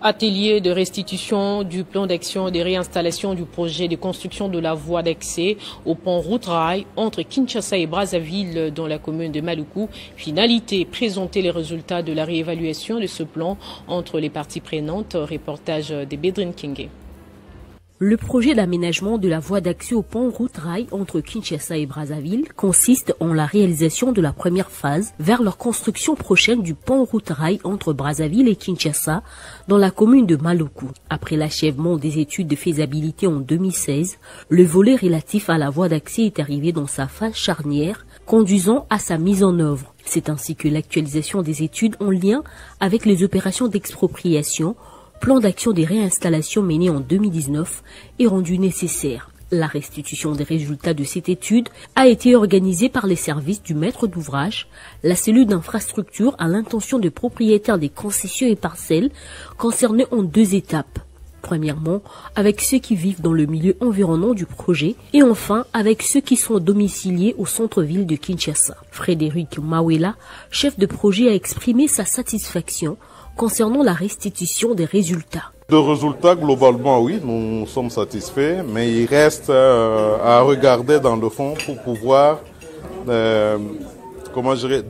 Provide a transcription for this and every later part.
Atelier de restitution du plan d'action de réinstallation du projet de construction de la voie d'accès au pont route-rail entre Kinshasa et Brazzaville dans la commune de Maluku. Finalité, présenter les résultats de la réévaluation de ce plan entre les parties prenantes. Reportage de Bedrin Kenge. Le projet d'aménagement de la voie d'accès au pont route-rail entre Kinshasa et Brazzaville consiste en la réalisation de la première phase vers leur construction prochaine du pont route-rail entre Brazzaville et Kinshasa dans la commune de Maluku. Après l'achèvement des études de faisabilité en 2016, le volet relatif à la voie d'accès est arrivé dans sa phase charnière, conduisant à sa mise en œuvre. C'est ainsi que l'actualisation des études en lien avec les opérations d'expropriation, plan d'action des réinstallations mené en 2019 est rendu nécessaire. La restitution des résultats de cette étude a été organisée par les services du maître d'ouvrage, la cellule d'infrastructure à l'intention des propriétaires des concessions et parcelles concernées en 2 étapes. Premièrement, avec ceux qui vivent dans le milieu environnant du projet et enfin avec ceux qui sont domiciliés au centre-ville de Kinshasa. Frédéric Mawela, chef de projet, a exprimé sa satisfaction concernant la restitution des résultats. De résultats, globalement, oui, nous sommes satisfaits, mais il reste à regarder dans le fond pour pouvoir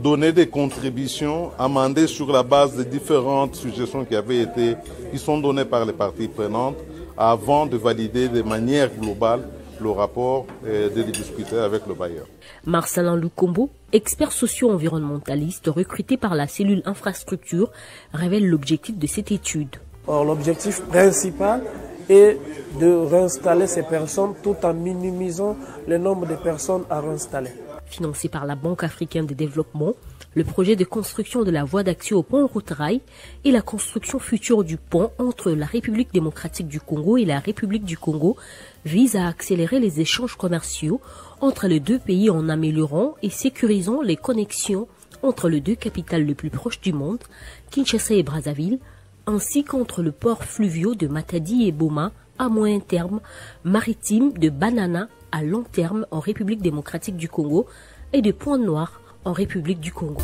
donner des contributions, amender sur la base des différentes suggestions qui sont données par les parties prenantes avant de valider de manière globale le rapport et de le discuter avec le bailleur. Marcelin Lukombo, expert socio-environnementaliste recruté par la cellule infrastructure, révèle l'objectif de cette étude. Or, l'objectif principal est de réinstaller ces personnes tout en minimisant le nombre de personnes à réinstaller. Financé par la Banque africaine de développement, le projet de construction de la voie d'accès au pont route-rail et la construction future du pont entre la République démocratique du Congo et la République du Congo vise à accélérer les échanges commerciaux entre les 2 pays en améliorant et sécurisant les connexions entre les 2 capitales les plus proches du monde, Kinshasa et Brazzaville, ainsi qu'entre le port fluviaux de Matadi et Boma à moyen terme, maritime de Banana à long terme en République démocratique du Congo et de Pointe-Noire en République du Congo.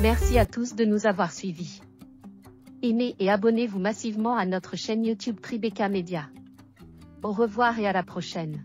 Merci à tous de nous avoir suivis. Aimez et abonnez-vous massivement à notre chaîne YouTube Tribeca Media. Au revoir et à la prochaine.